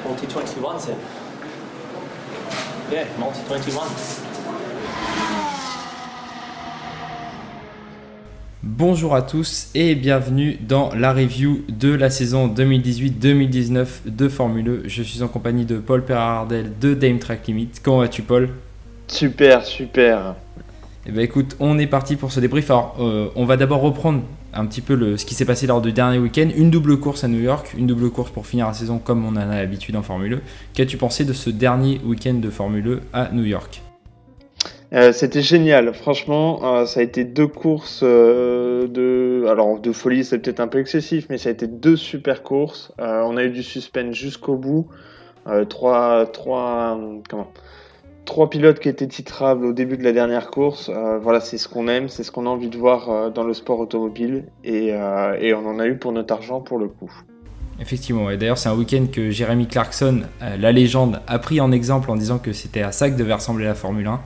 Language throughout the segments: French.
Multi-21, c'est... Yeah, Multi-21. Bonjour à tous et bienvenue dans la review de la saison 2018-2019 de Formule E. Je suis en compagnie de Paul Perardel de Dame Track Limit. Comment vas-tu, Paul ? Super. Eh bien écoute, on est parti pour ce débrief. Alors, on va d'abord reprendre un petit peu ce qui s'est passé lors du dernier week-end. Une double course à New York, une double course pour finir la saison comme on en a l'habitude en Formule E. Qu'as-tu pensé de ce dernier week-end de Formule E à New York ? C'était génial, franchement, ça a été deux courses de folie, c'est peut-être un peu excessif, mais ça a été deux super courses. On a eu du suspense jusqu'au bout. Trois pilotes qui étaient titrables au début de la dernière course. Voilà, c'est ce qu'on aime, c'est ce qu'on a envie de voir dans le sport automobile, et on en a eu pour notre argent pour le coup. Effectivement, et d'ailleurs c'est un week-end que Jeremy Clarkson, la légende, a pris en exemple en disant que c'était à ça que devait ressembler la Formule 1,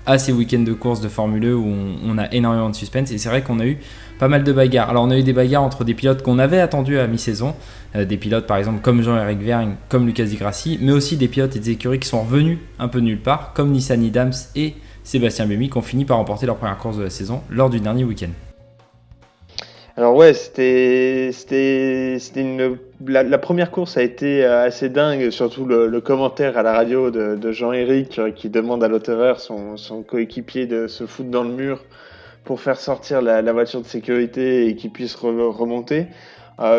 à ces week-ends de course de Formule E où on a énormément de suspense. Et c'est vrai qu'on a eu pas mal de bagarres. Alors on a eu des bagarres entre des pilotes qu'on avait attendus à mi-saison, des pilotes par exemple comme Jean-Éric Vergne, comme Lucas Di Grassi, mais aussi des pilotes et des écuries qui sont revenus un peu nulle part, comme Nissan Idams et Sébastien Buemi, qui ont fini par remporter leur première course de la saison lors du dernier week-end. Alors ouais, la première course a été assez dingue, surtout le commentaire à la radio de Jean-Éric qui demande à Lotterer, son coéquipier, de se foutre dans le mur pour faire sortir la voiture de sécurité et qu'il puisse remonter.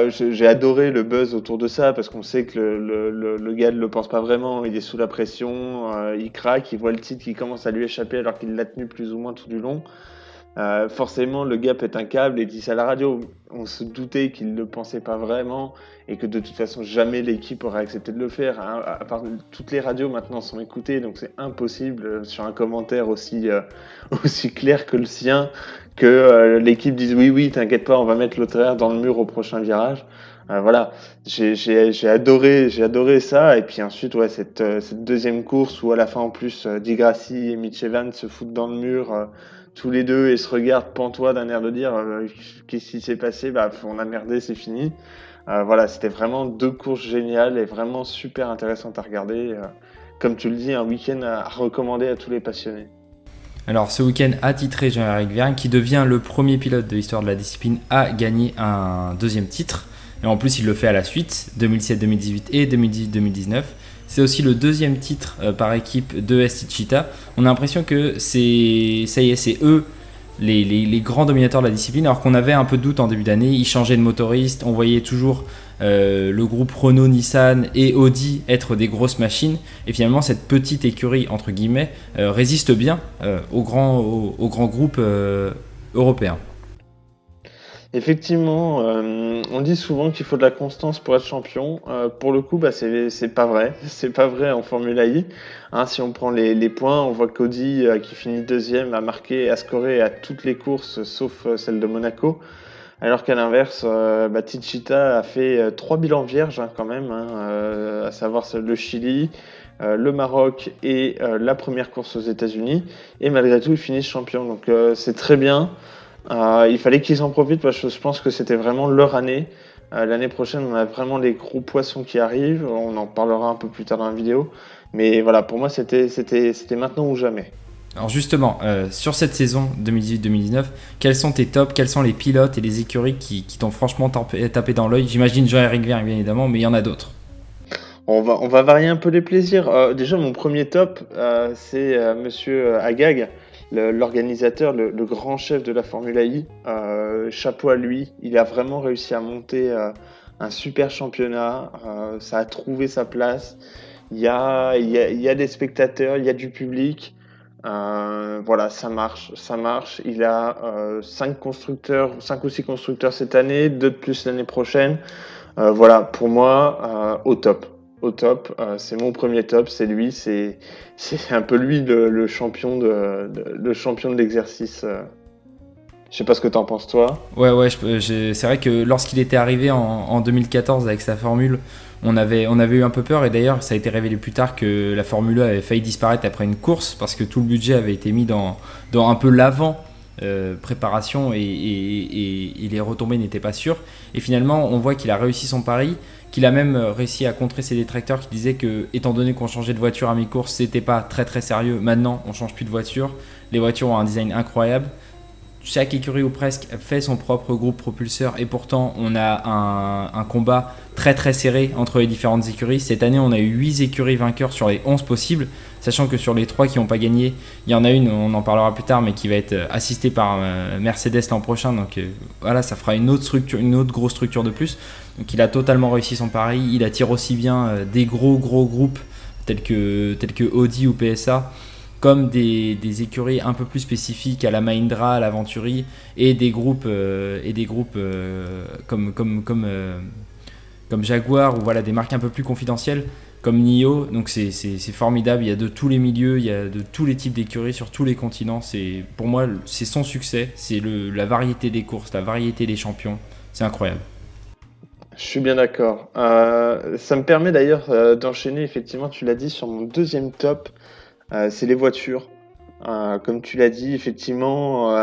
J'ai adoré le buzz autour de ça parce qu'on sait que le gars ne le pense pas vraiment, il est sous la pression, il craque, il voit le titre qui commence à lui échapper alors qu'il l'a tenu plus ou moins tout du long. Forcément, le gars pète un câble et dit ça à la radio. On se doutait qu'il ne le pensait pas vraiment et que de toute façon, jamais l'équipe aurait accepté de le faire. À part, toutes les radios maintenant sont écoutées, donc c'est impossible sur un commentaire aussi clair que le sien que l'équipe dise oui, t'inquiète pas, on va mettre Lotterer dans le mur au prochain virage. Voilà, j'ai adoré ça. Et puis ensuite, ouais, cette deuxième course où à la fin en plus, Di Grassi et Mitch Evans se foutent dans le mur. Tous les deux et se regardent pantois d'un air de dire qu'est-ce qui s'est passé, on a merdé, c'est fini. Voilà, c'était vraiment deux courses géniales et vraiment super intéressantes à regarder. Comme tu le dis, un week-end à recommander à tous les passionnés. Alors ce week-end a titré Jean-Éric Vergne, qui devient le premier pilote de l'histoire de la discipline à gagner un deuxième titre. Et en plus il le fait à la suite, 2017-2018 et 2018-2019. C'est aussi le deuxième titre par équipe de ST Cheetah. On a l'impression que c'est eux les grands dominateurs de la discipline, alors qu'on avait un peu de doute en début d'année. Ils changeaient de motoriste, on voyait toujours le groupe Renault, Nissan et Audi être des grosses machines. Et finalement, cette petite écurie, entre guillemets, résiste bien aux grands groupes européens. Effectivement, on dit souvent qu'il faut de la constance pour être champion. Pour le coup, c'est pas vrai. C'est pas vrai en Formule I. Si on prend les points, on voit qu'Audi, qui finit deuxième, a scoré à toutes les courses sauf celle de Monaco. Alors qu'à l'inverse, Techeetah a fait 3 bilans vierges quand même, à savoir le Chili, le Maroc et la première course aux États-Unis. Et malgré tout, ils finissent champions. Donc c'est très bien. Il fallait qu'ils en profitent parce que je pense que c'était vraiment leur année. L'année prochaine, on a vraiment les gros poissons qui arrivent. On en parlera un peu plus tard dans la vidéo. Mais voilà, pour moi, c'était maintenant ou jamais. Alors justement, sur cette saison 2018-2019, quels sont tes tops, quels sont les pilotes et les écuries qui t'ont franchement tapé dans l'œil ? J'imagine Jean-Éric Vergne, bien évidemment, mais il y en a d'autres. On va varier un peu les plaisirs. Déjà, mon premier top, c'est Monsieur Agag, l'organisateur, le grand chef de la Formule I. Chapeau à lui, il a vraiment réussi à monter un super championnat. Ça a trouvé sa place. Il y a des spectateurs, il y a du public. Voilà, ça marche. Il a 5 ou 6 constructeurs cette année, 2 de plus l'année prochaine. Voilà, pour moi, au top. C'est mon premier top, c'est lui, c'est un peu lui le champion de l'exercice. Je sais pas ce que t'en penses toi. Ouais, c'est vrai que lorsqu'il était arrivé en 2014 avec sa formule, on avait eu un peu peur, et d'ailleurs ça a été révélé plus tard que la Formule 1 avait failli disparaître après une course parce que tout le budget avait été mis dans un peu l'avant préparation et les retombées n'étaient pas sûres. Et finalement, on voit qu'il a réussi son pari, qu'il a même réussi à contrer ses détracteurs qui disaient que, étant donné qu'on changeait de voiture à mi-course, c'était pas très très sérieux. Maintenant, on change plus de voiture. Les voitures ont un design incroyable. Chaque écurie ou presque fait son propre groupe propulseur et pourtant on a un combat très très serré entre les différentes écuries. Cette année on a eu 8 écuries vainqueurs sur les 11 possibles, sachant que sur les 3 qui n'ont pas gagné, il y en a une, on en parlera plus tard, mais qui va être assistée par Mercedes l'an prochain. Donc voilà, ça fera une autre structure, une autre grosse structure de plus. Donc il a totalement réussi son pari, il attire aussi bien des gros groupes tels que Audi ou PSA, comme des écuries un peu plus spécifiques à la Mahindra, à la Venturi, et des groupes, comme Jaguar, ou voilà, des marques un peu plus confidentielles comme NIO. Donc c'est formidable, il y a de tous les milieux, il y a de tous les types d'écuries sur tous les continents. Pour moi, c'est son succès, c'est la variété des courses, la variété des champions, c'est incroyable. Je suis bien d'accord. Ça me permet d'ailleurs d'enchaîner, effectivement, tu l'as dit, sur mon deuxième top. C'est les voitures. Comme tu l'as dit, effectivement,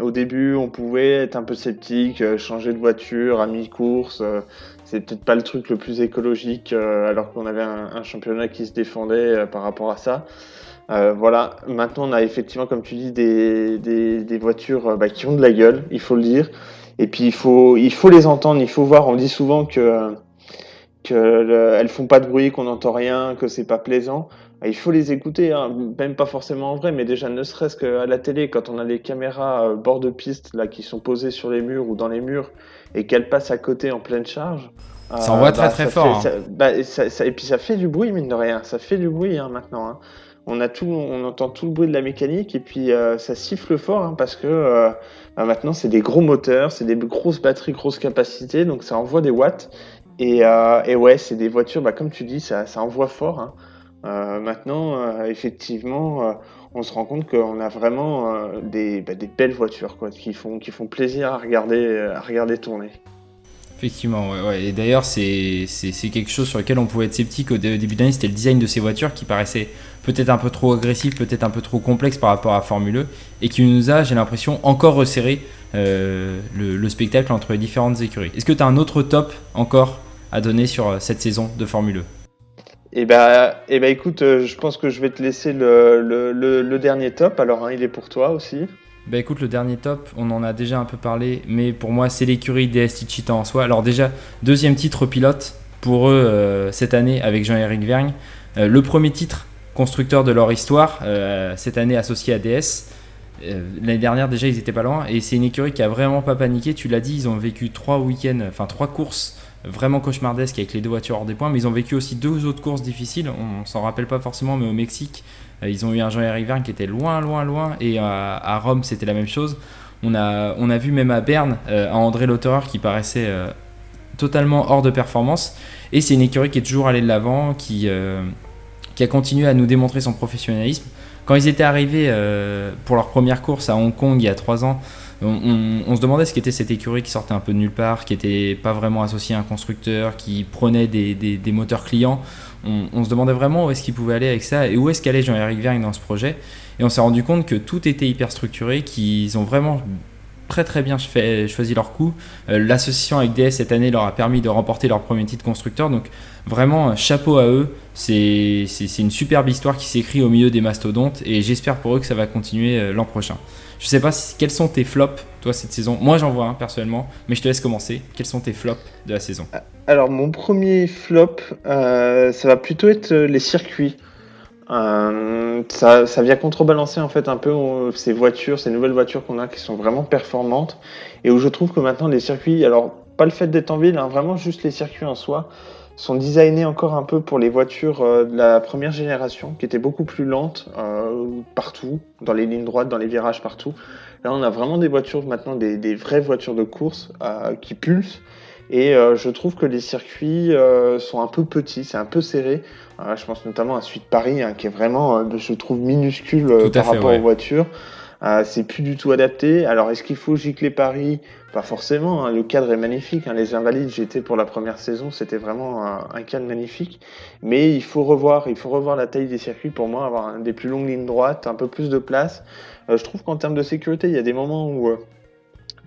au début, on pouvait être un peu sceptique, changer de voiture à mi-course. C'est peut-être pas le truc le plus écologique, alors qu'on avait un championnat qui se défendait par rapport à ça. Voilà, maintenant on a effectivement, comme tu dis, des voitures qui ont de la gueule, il faut le dire. Et puis il faut les entendre, il faut voir. On dit souvent que elles font pas de bruit, qu'on n'entend rien, que c'est pas plaisant. Il faut les écouter, hein, même pas forcément en vrai, mais déjà ne serait-ce qu'à la télé, quand on a les caméras bord de piste là qui sont posées sur les murs ou dans les murs et qu'elles passent à côté en pleine charge, Ça envoie très très fort. et puis ça fait du bruit mine de rien, ça fait du bruit hein, maintenant. Hein. On entend tout le bruit de la mécanique et puis ça siffle fort hein, parce que maintenant c'est des gros moteurs, c'est des grosses batteries, grosses capacités, donc ça envoie des watts. Et ouais, c'est des voitures, comme tu dis, ça envoie fort. Hein. Maintenant, effectivement, on se rend compte qu'on a vraiment des belles voitures quoi, qui font plaisir à regarder tourner. Effectivement, ouais. Et d'ailleurs, c'est quelque chose sur lequel on pouvait être sceptique au début d'année, c'était le design de ces voitures qui paraissait peut-être un peu trop agressif, peut-être un peu trop complexe par rapport à Formule E, et qui nous a, j'ai l'impression, encore resserré le spectacle entre les différentes écuries. Est-ce que tu as un autre top encore à donner sur cette saison de Formule E ? Écoute, je pense que je vais te laisser le dernier top. Alors, hein, il est pour toi aussi. Bah écoute, le dernier top, on en a déjà un peu parlé, mais pour moi c'est l'écurie DS Techeetah en soi. Alors déjà, deuxième titre pilote pour eux cette année avec Jean-Éric Vergne. Le premier titre constructeur de leur histoire, cette année associé à DS. L'année dernière déjà ils étaient pas loin, et c'est une écurie qui a vraiment pas paniqué. Tu l'as dit, ils ont vécu 3 courses vraiment cauchemardesques avec les 2 voitures hors des points, mais ils ont vécu aussi 2 autres courses difficiles, on s'en rappelle pas forcément, mais au Mexique ils ont eu un Jean-Éric Vergne qui était loin, et à Rome c'était la même chose. On a vu même à Berne un André Lotterer qui paraissait totalement hors de performance, et c'est une écurie qui est toujours allée de l'avant, qui a continué à nous démontrer son professionnalisme. Quand ils étaient arrivés pour leur première course à Hong Kong il y a 3 ans, on se demandait ce qu'était cette écurie qui sortait un peu de nulle part, qui n'était pas vraiment associée à un constructeur, qui prenait des moteurs clients. On se demandait vraiment où est-ce qu'ils pouvaient aller avec ça et où est-ce qu'allait Jean-Éric Vergne dans ce projet. Et on s'est rendu compte que tout était hyper structuré, qu'ils ont vraiment très très bien choisi leur coup. L'association avec DS cette année leur a permis de remporter leur premier titre constructeur, donc vraiment chapeau à eux. C'est une superbe histoire qui s'écrit au milieu des mastodontes, et j'espère pour eux que ça va continuer l'an prochain. Je sais pas quels sont tes flops toi cette saison. Moi j'en vois un personnellement, mais je te laisse commencer. Quels sont tes flops de la saison ? Alors mon premier flop, ça va plutôt être les circuits. Ça vient contrebalancer en fait un peu ces nouvelles voitures qu'on a qui sont vraiment performantes, et où je trouve que maintenant les circuits, alors pas le fait d'être en ville, hein, vraiment juste les circuits en soi, sont designés encore un peu pour les voitures de la première génération, qui étaient beaucoup plus lentes partout, dans les lignes droites, dans les virages partout. Là on a vraiment des voitures maintenant, des vraies voitures de course qui pulsent. Et je trouve que les circuits sont un peu petits, c'est un peu serré. Je pense notamment à Suite Paris, hein, qui est vraiment, je trouve, minuscule par rapport aux voitures. C'est plus du tout adapté. Alors, est-ce qu'il faut gicler Paris ? Pas forcément. Hein. Le cadre est magnifique. Hein. Les Invalides, j'étais pour la première saison, c'était vraiment un cadre magnifique. Mais il faut revoir la taille des circuits pour moi, avoir des plus longues lignes droites, un peu plus de place. Je trouve qu'en termes de sécurité, il y a des moments où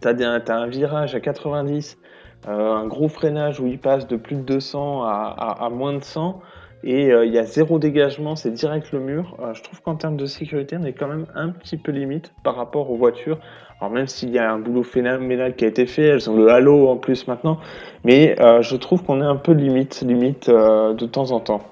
t'as un virage à 90. un gros freinage où il passe de plus de 200 à moins de 100 et il y a zéro dégagement, c'est direct le mur. Je trouve qu'en termes de sécurité, on est quand même un petit peu limite par rapport aux voitures. Alors même s'il y a un boulot phénoménal qui a été fait, elles ont le halo en plus maintenant, mais je trouve qu'on est un peu limite de temps en temps.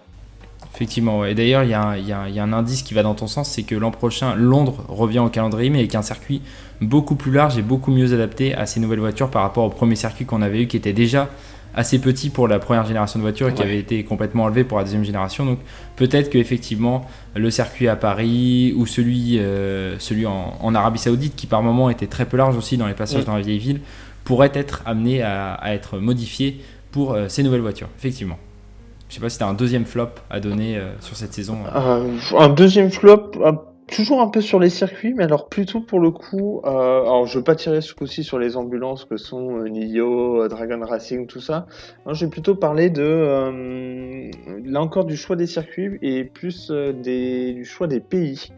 Effectivement, ouais. Et d'ailleurs, il y a un indice qui va dans ton sens, c'est que l'an prochain, Londres revient au calendrier, mais avec un circuit beaucoup plus large et beaucoup mieux adapté à ces nouvelles voitures par rapport au premier circuit qu'on avait eu, qui était déjà assez petit pour la première génération de voitures et qui Ouais. avait été complètement enlevé pour la deuxième génération. Donc peut-être qu'effectivement, le circuit à Paris ou celui en Arabie Saoudite, qui par moment était très peu large aussi dans les passages Mm. dans la vieille ville, pourrait être amené à être modifié pour ces nouvelles voitures, effectivement. Je sais pas si tu as un deuxième flop à donner sur cette saison. Un deuxième flop, toujours un peu sur les circuits, mais alors plutôt pour le coup, alors je veux pas tirer ce coup-ci sur les ambulances que sont Nio, Dragon Racing, tout ça. Non, je vais plutôt parler là encore du choix des circuits et plus du choix des pays.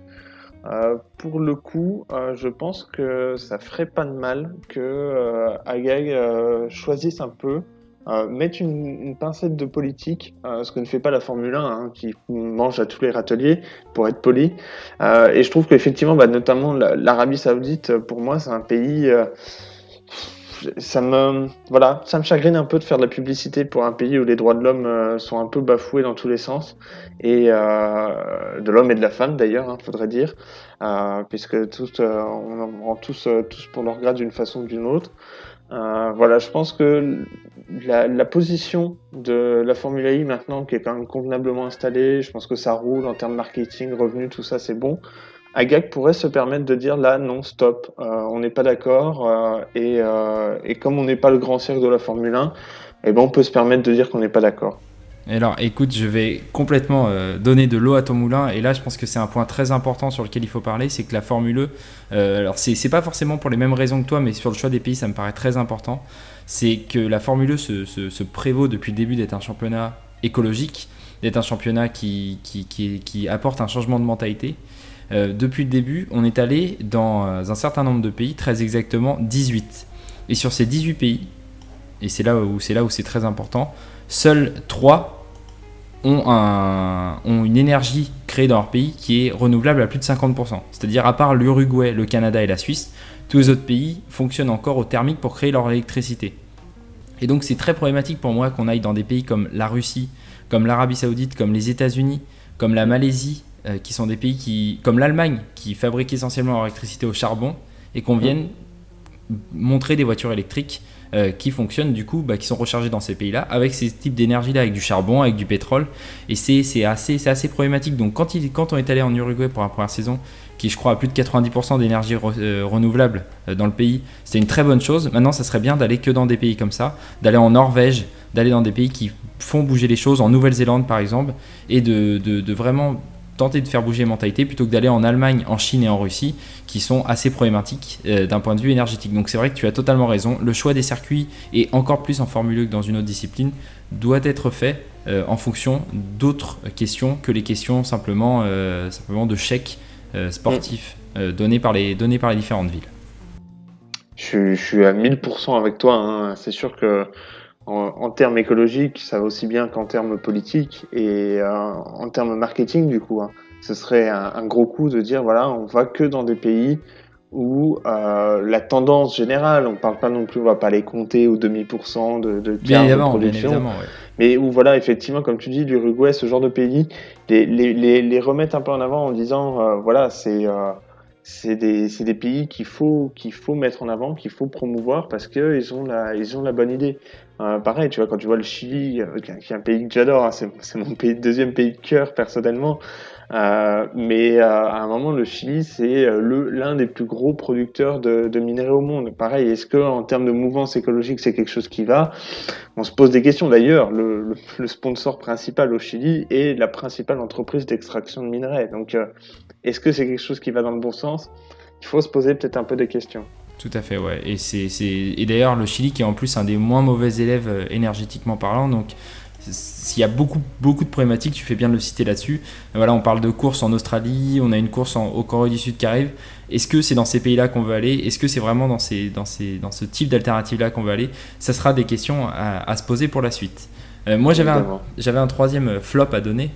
Pour le coup, je pense que ça ferait pas de mal que Agag choisisse un peu, mette une pincette de politique, ce que ne fait pas la Formule 1, hein, qui mange à tous les râteliers, pour être poli. Et je trouve qu'effectivement, bah, notamment l'Arabie Saoudite, pour moi, c'est un pays. Voilà, ça me chagrine un peu de faire de la publicité pour un pays où les droits de l'homme sont un peu bafoués dans tous les sens, et de l'homme et de la femme d'ailleurs, hein, faudrait dire, puisque tous, on en rend tous pour leur grade d'une façon ou d'une autre. Voilà, je pense que la position de la Formule I maintenant, qui est quand même convenablement installée, je pense que ça roule en termes marketing, revenus, tout ça, c'est bon. Agag pourrait se permettre de dire là, non, stop, on n'est pas d'accord, et comme on n'est pas le grand cirque de la Formule 1, eh ben, on peut se permettre de dire qu'on n'est pas d'accord. Et alors, écoute, je vais complètement donner de l'eau à ton moulin. Et là, je pense que c'est un point très important sur lequel il faut parler, c'est que la Formule E, alors c'est pas forcément pour les mêmes raisons que toi, mais sur le choix des pays, ça me paraît très important. C'est que la Formule E se prévaut depuis le début d'être un championnat écologique, d'être un championnat qui apporte un changement de mentalité. Depuis le début, on est allé dans un certain nombre de pays, très exactement 18. Et sur ces 18 pays, et c'est là où c'est très important, seuls 3 ont une énergie créée dans leur pays qui est renouvelable à plus de 50%. C'est-à-dire, à part l'Uruguay, le Canada et la Suisse, tous les autres pays fonctionnent encore au thermique pour créer leur électricité. Et donc c'est très problématique pour moi qu'on aille dans des pays comme la Russie, comme l'Arabie Saoudite, comme les États-Unis, comme la Malaisie, qui sont des pays comme l'Allemagne, qui fabriquent essentiellement leur électricité au charbon, et qu'on vienne montrer des voitures électriques qui fonctionnent du coup, qui sont rechargées dans ces pays-là avec ces types d'énergie-là, avec du charbon, avec du pétrole, et c'est assez problématique. Donc quand on est allé en Uruguay pour la première saison, qui je crois a plus de 90% d'énergie renouvelable dans le pays, c'était une très bonne chose. Maintenant, ça serait bien d'aller que dans des pays comme ça, d'aller en Norvège, d'aller dans des pays qui font bouger les choses, en Nouvelle-Zélande par exemple, et de vraiment tenter de faire bouger les mentalités plutôt que d'aller en Allemagne, en Chine et en Russie qui sont assez problématiques d'un point de vue énergétique. Donc c'est vrai que tu as totalement raison, le choix des circuits et encore plus en Formule 1 que dans une autre discipline doit être fait en fonction d'autres questions que les questions simplement de chèques sportifs donnés par les différentes villes. Je suis à 1000% avec toi, hein. C'est sûr que en termes écologiques, ça va aussi bien qu'en termes politiques et en termes marketing, du coup, hein. Ce serait un gros coup de dire, voilà, on va que dans des pays où la tendance générale, on parle pas non plus, on va pas les compter au demi-pourcent de quart de Bien production, évidemment, ouais. mais où voilà, effectivement, comme tu dis, l'Uruguay, ce genre de pays, les remettre un peu en avant en disant, voilà, c'est des pays qu'il faut mettre en avant, qu'il faut promouvoir parce que ils ont la bonne idée. Pareil, tu vois, quand tu vois le Chili, qui est un pays que j'adore, hein, c'est mon deuxième pays de cœur personnellement. Mais à un moment, le Chili, c'est l'un des plus gros producteurs de minerais au monde. Pareil, est-ce que en termes de mouvance écologique, c'est quelque chose qui va? On se pose des questions. D'ailleurs, le sponsor principal au Chili est la principale entreprise d'extraction de minerais. Donc, est-ce que c'est quelque chose qui va dans le bon sens? Il faut se poser peut-être un peu des questions. Tout à fait, ouais. Et d'ailleurs le Chili qui est en plus un des moins mauvais élèves énergétiquement parlant, donc s'il y a beaucoup de problématiques, tu fais bien de le citer là-dessus. Voilà, on parle de courses en Australie, on a une course au Corée du Sud qui arrive. Est-ce que c'est dans ces pays-là qu'on veut aller? Est-ce que c'est vraiment dans ce type d'alternative-là qu'on veut aller? Ça sera des questions à se poser pour la suite. Moi, j'avais un troisième flop à donner,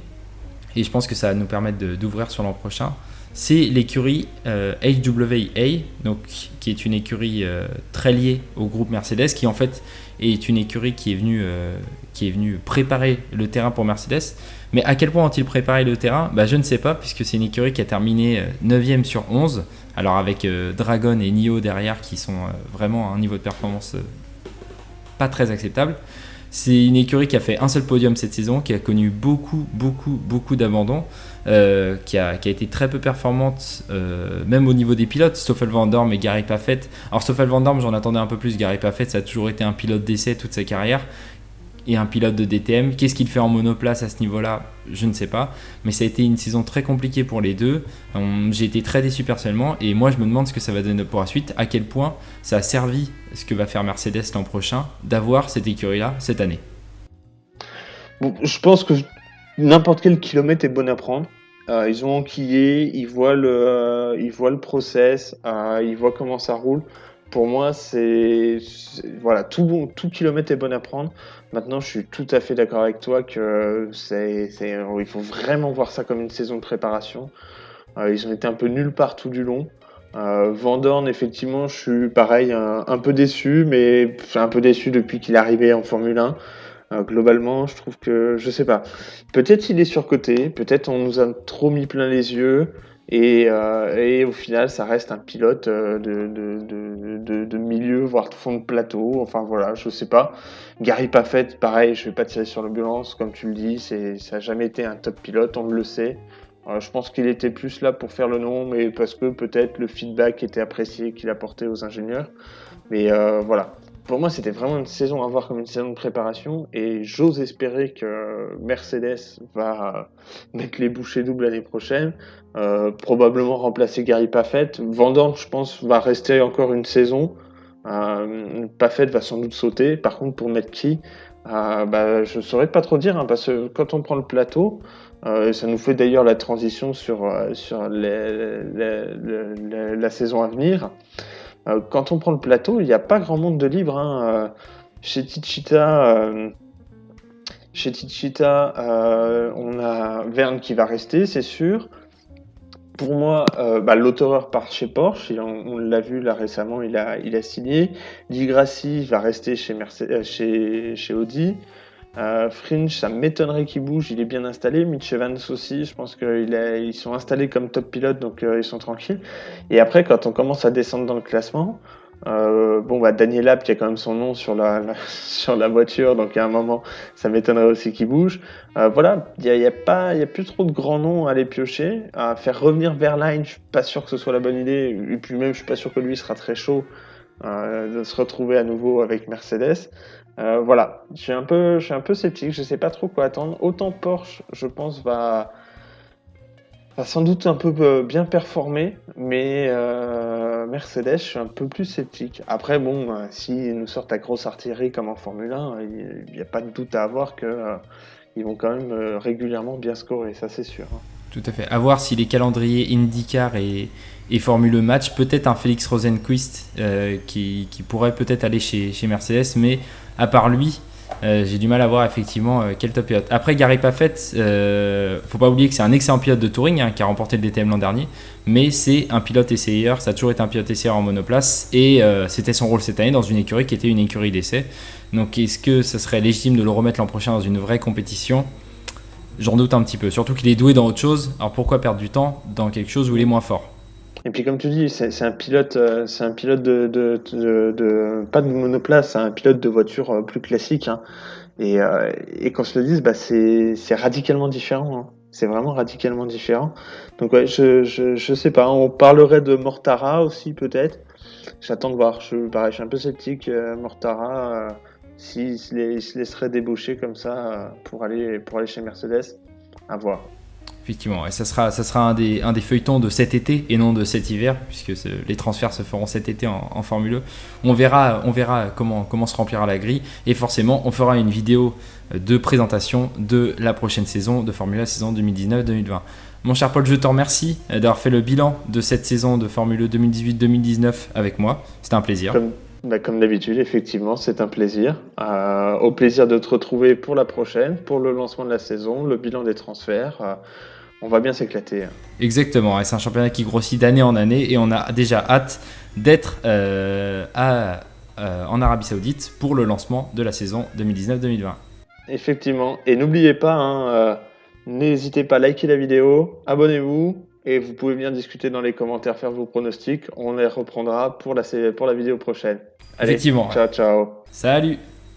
et je pense que ça va nous permettre d'ouvrir sur l'an prochain. C'est l'écurie HWA, donc, qui est une écurie très liée au groupe Mercedes, qui en fait est une écurie qui est venue préparer le terrain pour Mercedes. Mais à quel point ont-ils préparé le terrain? Je ne sais pas, puisque c'est une écurie qui a terminé 9e sur 11, alors avec Dragon et Nio derrière qui sont vraiment à un niveau de performance pas très acceptable. C'est une écurie qui a fait un seul podium cette saison, qui a connu beaucoup d'abandons, qui a été très peu performante, même au niveau des pilotes. Stoffel Van Dorn et Gary Paffett. Alors Stoffel Van Dorn, j'en attendais un peu plus. Gary Paffett, ça a toujours été un pilote d'essai toute sa carrière, et un pilote de DTM. Qu'est-ce qu'il fait en monoplace à ce niveau-là? Je ne sais pas. Mais ça a été une saison très compliquée pour les deux. J'ai été très déçu personnellement. Et moi, je me demande ce que ça va donner pour la suite. À quel point ça a servi ce que va faire Mercedes l'an prochain d'avoir cette écurie-là cette année. Bon, je pense que n'importe quel kilomètre est bon à prendre. Ils ont enquillé, ils voient le process, ils voient comment ça roule. Pour moi, voilà, tout kilomètre est bon à prendre. Maintenant, je suis tout à fait d'accord avec toi que il faut vraiment voir ça comme une saison de préparation. Ils ont été un peu nuls partout du long. Van Dorn, effectivement, je suis pareil, un peu déçu, mais un peu déçu depuis qu'il est arrivé en Formule 1. Globalement, je trouve que, je sais pas, peut-être il est surcoté, peut-être on nous a trop mis plein les yeux, et au final, ça reste un pilote de milieu, voire de fond de plateau. Enfin voilà, je sais pas. Gary Paffett, pareil, je vais pas tirer sur l'ambulance, comme tu le dis, ça a jamais été un top pilote, on le sait. Je pense qu'il était plus là pour faire le nom, mais parce que peut-être le feedback était apprécié qu'il apportait aux ingénieurs. Mais voilà. Pour moi, c'était vraiment une saison à voir comme une saison de préparation, et j'ose espérer que Mercedes va mettre les bouchées doubles l'année prochaine, probablement remplacer Gary Paffett. Van Dorn, je pense, va rester encore une saison. Paffett va sans doute sauter. Par contre, pour mettre qui, je saurais pas trop dire, hein, parce que quand on prend le plateau, ça nous fait d'ailleurs la transition sur la saison à venir. Quand on prend le plateau, il n'y a pas grand monde de libre, hein. Chez Techeetah, on a Verne qui va rester, c'est sûr. Pour moi, Lauterer part chez Porsche. On l'a vu là récemment, il a signé. Di Grassi va rester chez Audi. Fringe, ça m'étonnerait qu'il bouge, il est bien installé. Mitch Evans aussi, je pense qu'ils sont installés comme top pilote, donc ils sont tranquilles. Et après, quand on commence à descendre dans le classement, Daniel Abt, il y a quand même son nom sur sur la voiture, donc à un moment, ça m'étonnerait aussi qu'il bouge. Voilà, il y a plus trop de grands noms à aller piocher. À faire revenir Verlaine, je suis pas sûr que ce soit la bonne idée, et puis même, je suis pas sûr que lui sera très chaud de se retrouver à nouveau avec Mercedes. Voilà, je suis un peu sceptique, je sais pas trop quoi attendre. Autant Porsche, je pense, va sans doute un peu bien performer, mais Mercedes, je suis un peu plus sceptique. Après, bon, s'ils nous sortent la grosse artillerie comme en Formule 1, il n'y a pas de doute à avoir qu'ils vont quand même régulièrement bien scorer, ça c'est sûr. Tout à fait. À voir si les calendriers IndyCar et Formule Match, peut-être un Félix Rosenqvist qui pourrait peut-être aller chez Mercedes, mais à part lui, j'ai du mal à voir effectivement quel top pilote. Après, Gary Paffett, faut pas oublier que c'est un excellent pilote de touring qui a remporté le DTM l'an dernier, mais c'est un pilote essayeur, ça a toujours été un pilote essayeur en monoplace, et c'était son rôle cette année dans une écurie qui était une écurie d'essai. Donc est-ce que ça serait légitime de le remettre l'an prochain dans une vraie compétition ? J'en doute un petit peu, surtout qu'il est doué dans autre chose, alors pourquoi perdre du temps dans quelque chose où il est moins fort ? Et puis comme tu dis, c'est un pilote de pas de monoplace, c'est un pilote de voiture plus classique, hein. Et qu'on se le dise, c'est radicalement différent, hein. C'est vraiment radicalement différent. Donc ouais, je sais pas. On parlerait de Mortara aussi peut-être. J'attends de voir. Je suis un peu sceptique. Mortara, s'il se laisserait débaucher comme ça pour aller chez Mercedes, à voir. Effectivement, et ça sera un des feuilletons de cet été et non de cet hiver, puisque les transferts se feront cet été en Formule 1. On verra comment se remplira la grille, et forcément, on fera une vidéo de présentation de la prochaine saison de Formule 1, saison 2019-2020. Mon cher Paul, je te remercie d'avoir fait le bilan de cette saison de Formule 1 2018-2019 avec moi. C'était un plaisir. Comme d'habitude, effectivement, c'est un plaisir. Au plaisir de te retrouver pour la prochaine, pour le lancement de la saison, le bilan des transferts. On va bien s'éclater. Exactement, et c'est un championnat qui grossit d'année en année, et on a déjà hâte d'être en Arabie Saoudite pour le lancement de la saison 2019-2020. Effectivement, et n'oubliez pas, n'hésitez pas à liker la vidéo, abonnez-vous, et vous pouvez bien discuter dans les commentaires, faire vos pronostics. On les reprendra pour la vidéo prochaine. Allez, Effectivement. ciao, ciao. Salut.